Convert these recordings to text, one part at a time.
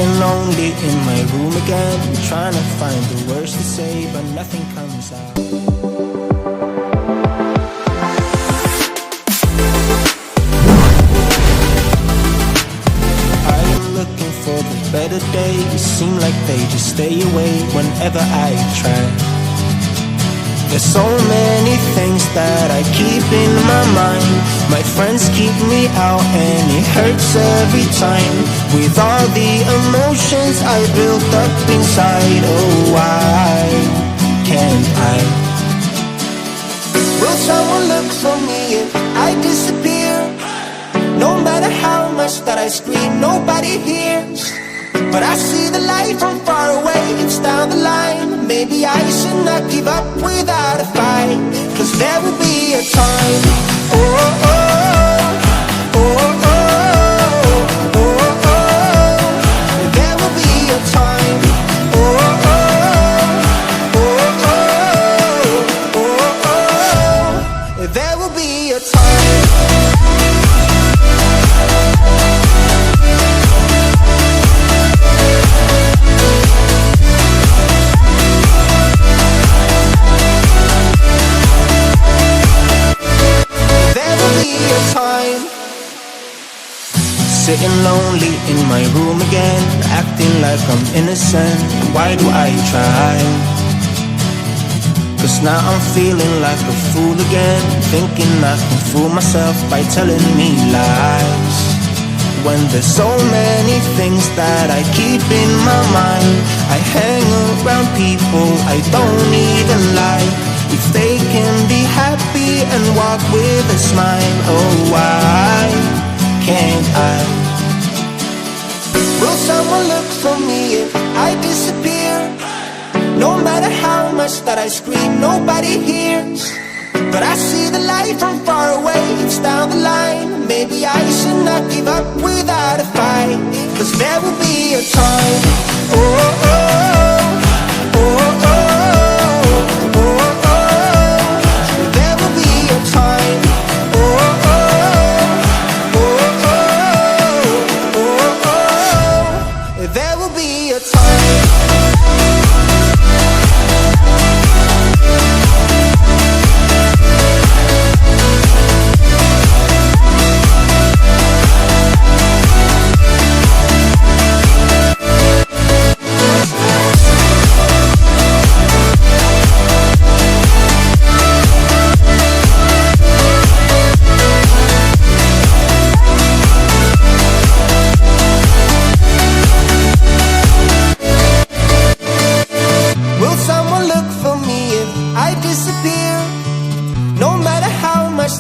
Sitting lonely in my room again, trying to find the words to say, but nothing comes out. I am looking for the better days, seem like they just stay away whenever I try. There's so many things that I keep in my mind. My friends keep me out and it hurts every time. With all the emotions I built up inside, oh why can't I? Will someone look for me if I disappear? No matter how much that I scream, nobody hears. But I see the light from far away, it's down the line. Maybe I should not give up without a fight, 'cause there will be a time. Oh, oh, oh, oh, oh, oh, oh. There will be a time. Oh, oh, oh, oh, oh, oh, oh. There will be a time. Sitting lonely in my room again, acting like I'm innocent. Why do I try? 'Cause now I'm feeling like a fool again, thinking I can fool myself by telling me lies. When there's so many things that I keep in my mind, I hang around people I don't even like. If they can be happy and walk with a smile, oh why can't I? Will someone look for me if I disappear? No matter how much that I scream, nobody hears. But I see the light from far away, it's down the line. Maybe I should not give up without a fight, 'cause there will be a time. Oh, oh, oh, oh, oh, oh, oh. There will be a time. Oh, oh, oh, oh, oh, oh. There will be a time.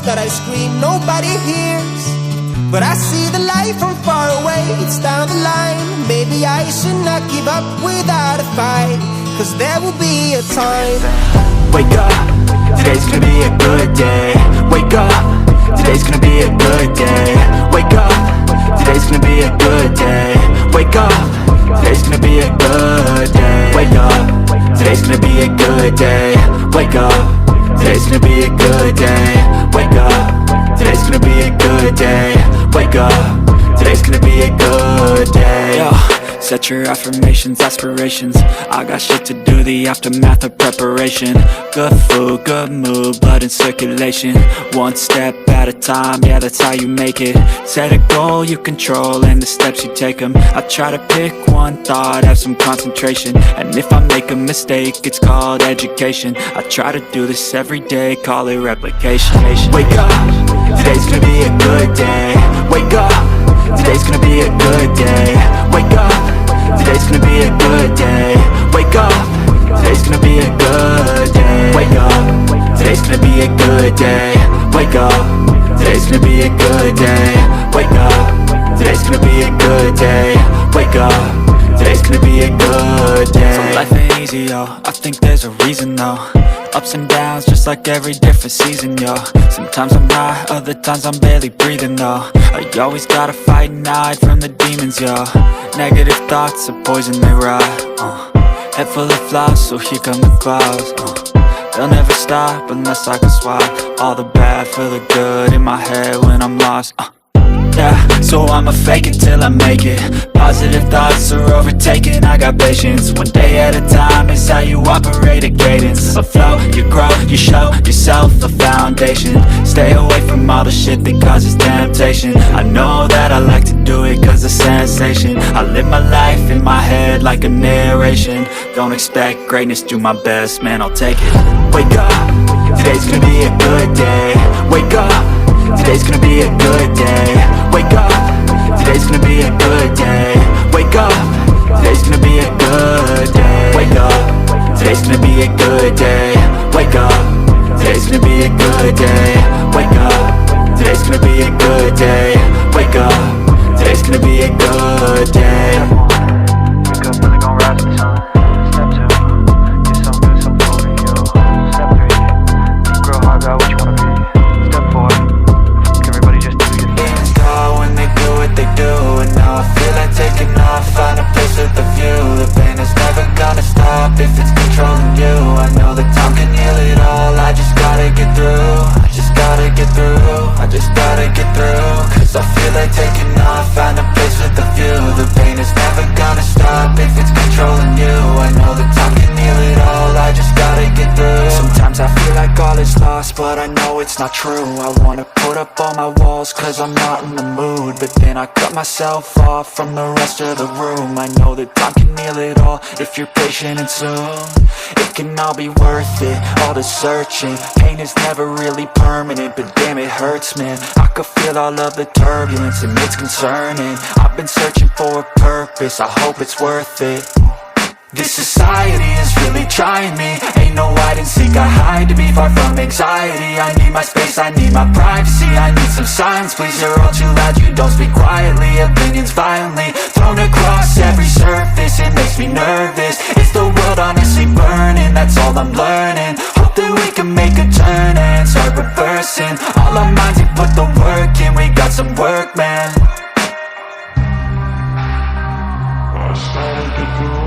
That I scream, nobody hears. But I see the light from far away, it's down the line. Maybe I should not give up without a fight, 'cause there will be a time. Wake up, today's gonna be a good day. Wake up, today's gonna be a good day. Wake up, today's gonna be a good day. Wake up, today's gonna be a good day. Wake up, today's gonna be a good day. Wake up, today's gonna be a good day. Wake up, today's gonna be a good day. Wake up, today's gonna be a good day. Yo, set your affirmations, aspirations. I got shit to do, the aftermath of preparation. Good food, good mood, blood in circulation. One step at a time, yeah, that's how you make it. Set a goal you control and the steps you take them. I try to pick one thought, have some concentration. And if I make a mistake, it's called education. I try to do this every day, call it replication. Wake up, today's gonna be a good day. Wake up, today's gonna be a good day. Wake up, today's gonna be a good day. Wake up, today's gonna be a good day. Wake up, today's gonna be a good day. Wake up, today's gonna be a good day. Wake up, today's gonna be a good day. Wake up, today's gonna be a good day. So life ain't easy, yo, I think there's a reason though. Ups and downs, just like every different season, yo. Sometimes I'm high, other times I'm barely breathing, though. I always gotta fight and hide from the demons, yo. Negative thoughts are poison, they rot. Head full of flies, so here come the clouds. They'll never stop unless I can swap all the bad for the good in my head when I'm lost. Yeah, so I'ma fake it till I make it. Positive thoughts are overtaken, I got patience. One day at a time is how you operate a cadence. A flow, you grow, you show yourself a foundation. Stay away from all the shit that causes temptation. I know that I like to do it cause of sensation. I live my life in my head like a narration. Don't expect greatness, do my best, man, I'll take it. Wake up, today's gonna be a good day. Wake up, today's gonna be a good day. Wake up, today's gonna be a good day. Wake up, today's gonna be a good day. Wake up, today's gonna be a good day. Wake up, today's gonna be a good day. Wake up, today's gonna be a good day. Wake up, today's gonna be a good day. Wake up, really gon' rise with the sun. Step 2, get some good, some food in you. Step 3, think real hard about what you wanna be. Step 4, everybody just do your thing. Demons call when they do what they do, and now I feel like taking off, find a place with a view. The pain is never gonna stop if it's controlling you. I know that time can heal it all, I just gotta get through. I just gotta get through, I just gotta get through. Cause I feel like taking off, find a place with a view. The pain is never gonna stop if it's controlling you. I know that time can heal it all, I just gotta get through. Sometimes I feel like all is lost, but I know it's not true. I wanna put up all my walls cause I'm not in the mood, but then I cut myself off from the rest of the room. I know that time can heal it all if you're patient and soon it can all be worth it, all the searching. Pain is never really permanent, but damn it hurts, man. I could feel all of the turbulence and it's concerning. I've been searching for a purpose, I hope it's worth it. This society is really trying me. Ain't no hide and seek, I hide to be far from anxiety. I need my space, I need my privacy. I need some silence, please, you're all too loud. You don't speak quietly, opinions violently thrown across every surface. It makes me nervous, it's the world honestly burning. That's all I'm learning, hope that we can make a turn and start reversing. All our minds, we put the work in, we got some work, man. I started to do.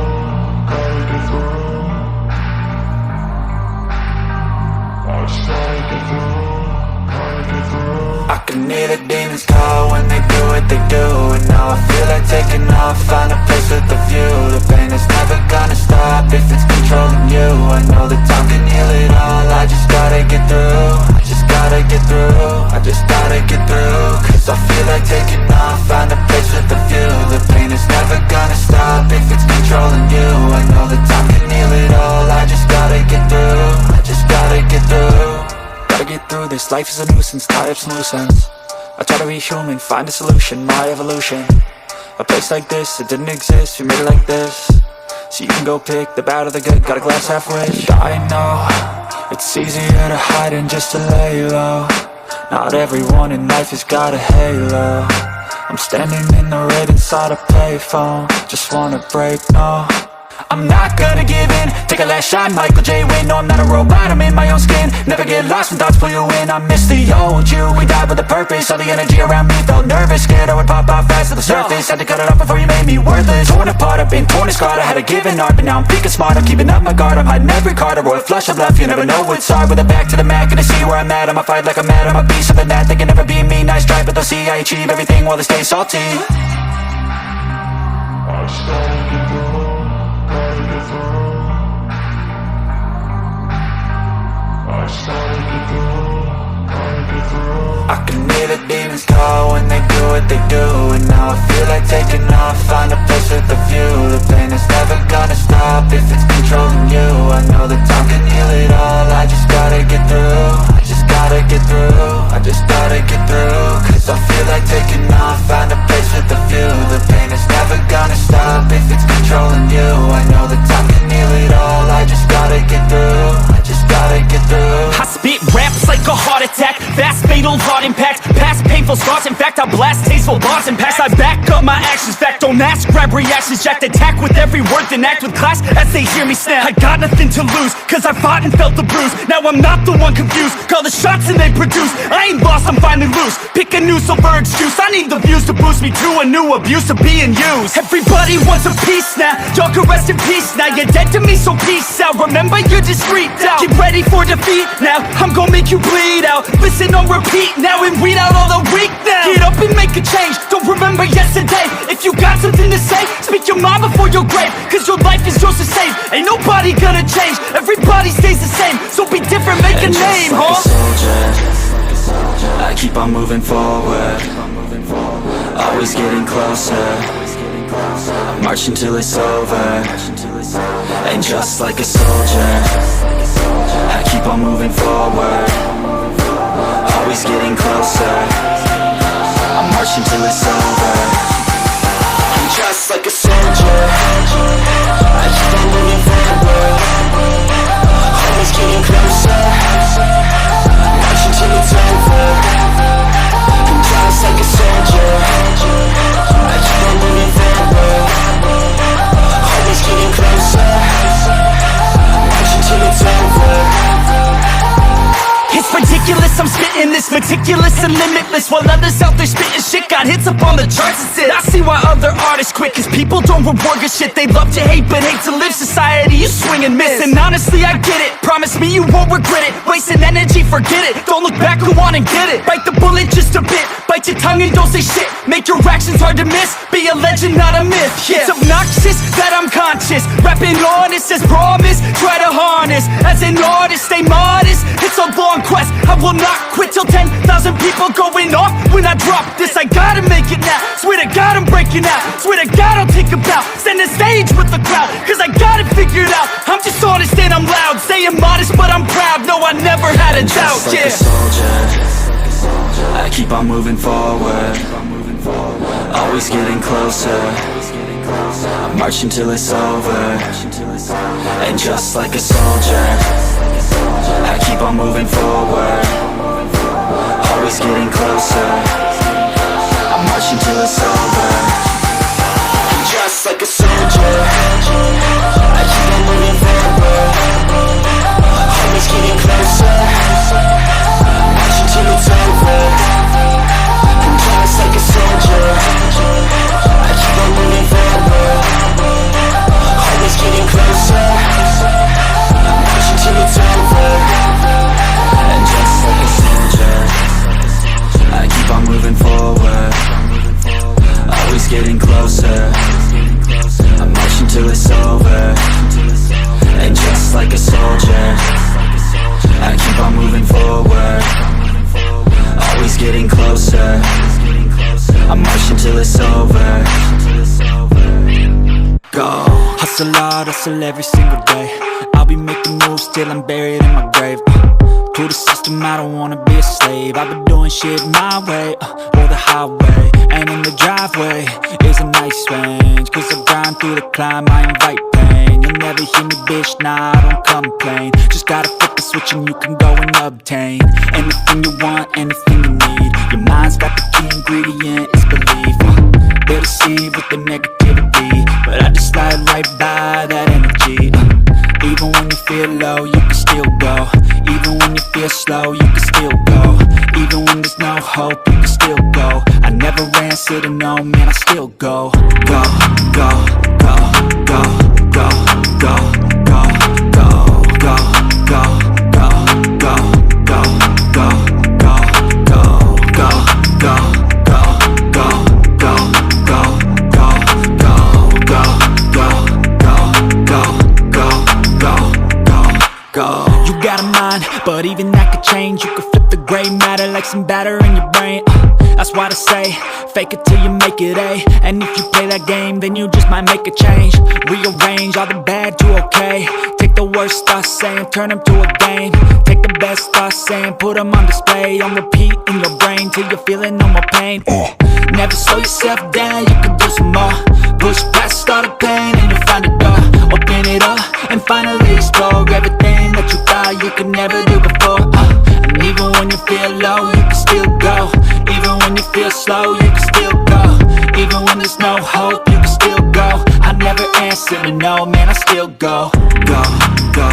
I can hear the demons call when they do what they do, and now I feel like taking off, find a place with a view. The pain is never gonna stop if it's controlling you. I know that time can heal it all, I just gotta get through. I just gotta get through, I just gotta get through. Cause I feel like taking off, find a place with a view. The pain is never gonna stop if it's controlling you. I know that time can heal it all, I just gotta get through. I just gotta get through. Gotta get through this, life is a nuisance, tie up some loose ends. I try to be human, find a solution, my evolution. A place like this, it didn't exist, we made it like this. So you can go pick the bad or the good, got a glass halfway. I know, it's easier to hide than just to lay low. Not everyone in life has got a halo. I'm standing in the red inside a payphone, just wanna break, no. I'm not gonna give in, take a last shot, Michael J. Win. No, I'm not a robot, I'm in my own skin. Never get lost when thoughts pull you in. I miss the old you, we died with a purpose. All the energy around me felt nervous, scared I would pop out fast to the surface. Had to cut it off before you made me worthless. Torn apart, I've been torn and scarred. I had a given art, but now I'm thinking smart. I'm keeping up my guard, I'm hiding every card. A royal flush of love, you never know what's hard. With a back to the mat, gonna see where I'm at. I'ma fight like I'm mad, I'ma be something that they can never be me. Nice try, but they'll see I achieve everything while they stay salty. I started to do. I can hear the demons call when they do what they do, and now I feel like taking off, find a place with a view. The pain is never gonna stop if it's controlling you. I know that time can heal it all, I just gotta get through. I just gotta get through, I just gotta get through. Cause I feel like taking off, find a place with a view. The pain is never gonna stop if it's controlling you. I know that time can heal it all, I just gotta get through. I just gotta get through. I spit raps like a heart attack, fast fatal heart impact, past painful scars. In fact, I blast tasteful bars and packs. I back up my actions, fact, don't ask, grab reactions, jacked, attack with every word, then act with class as they hear me snap. I got nothing to lose, cause I fought and felt the bruise. Now I'm not the one confused, call the shots and they produce. I ain't lost, I'm finally loose, pick a new silver excuse. I need the views to boost me to a new abuse of being used. Everybody wants a piece now, y'all can rest in peace now. You're dead to me, so peace out, remember you're discreet now. Get ready for defeat now, I'm gonna make you bleed out. Listen on repeat now and weed out all the weed speak now. Get up and make a change, don't remember yesterday. If you got something to say, speak your mind before your grave. Cause your life is yours to save, ain't nobody gonna change. Everybody stays the same, so be different, make a name, like huh? a soldier, I keep on moving forward, always getting closer. I march until it's over. And just like a soldier, I keep on moving forward, always getting closer. I march until it's over. I'm just like a soldier, I keep on moving forward, always getting closer. March until it's over. I'm just like a soldier, I keep on moving forward, always getting closer. March until it's over. It's ridiculous, I'm spitting this meticulous and limitless, while others out there spitting shit got hits up on the charts and shit. I see why other artists quit, cause people don't reward good shit. They love to hate but hate to live. Society, you swing and miss. And honestly, I get it, promise me you won't regret it. Wasting energy, forget it, don't look back, go on and get it. Bite the bullet just a bit, bite your tongue and don't say shit. Make your actions hard to miss, be a legend, not a myth. Yeah. It's obnoxious that I'm conscious, rapping honest as promise. Try to harness, as an artist, stay modest. It's a long quest, I will not quit till 10,000 people going off when I drop this. I gotta make it now, swear to God I'm breaking out. Swear to God I'll take a bow, stand the stage with the crowd, cause I got it figured out. I'm just honest and I'm loud, saying modest but I'm proud. No, I never had a doubt, Just like yeah. a soldier, I keep on moving forward, always getting closer. I march until it's over. And just like a soldier, I keep on moving forward, always getting closer. I march until it's over. And just like a soldier, I keep on moving forward, always getting closer. March until it's over. And just like a soldier, I keep on moving forward, always getting closer. March until it's over. And just like a soldier, I keep on moving forward, always getting closer. I march until it's over. And just like a soldier, I keep on moving forward, always getting closer. I march until it's over. Go. Hustle hard, hustle every single day. I'll be making moves till I'm buried in my grave. To the system, I don't wanna be a slave. I've been doing shit my way, or the highway. And in the driveway is a nice range, cause I grind through the climb, I invite pain. You'll never hear me, bitch, nah, I don't complain. Just gotta flip the switch and you can go and obtain anything you want, anything you need. Your mind's got the key ingredient, it's belief. They'll deceive with the negativity, but I just slide right by that energy. Even when you feel low, you can still go. Even when you feel slow, you can still go. Even when there's no hope, you can still go. I never answer to no, man, I still go. Go, go, go, go, go, go, go, go, go, go, go, go, go, go, go, go, go, go, go, go. You got a mind, but even that could change. You could flip the gray matter like some batter in your brain. That's why I say, fake it till you make it A. And if you play that game, then you just might make a change. Rearrange all the bad to okay. Take the worst thoughts saying, turn them to a game. Take the best thoughts saying, put them on display. On repeat in your brain till you're feeling no more pain. Never slow yourself down, you can do some more. Push past all the pain and you'll find a door. Open it up and finally explore everything that you thought you could never do before. And even when you feel low, you can still go. Even when you feel slow, you can still go. Even when there's no hope, you can still go. I never answer to no, man, I still go. Go, go,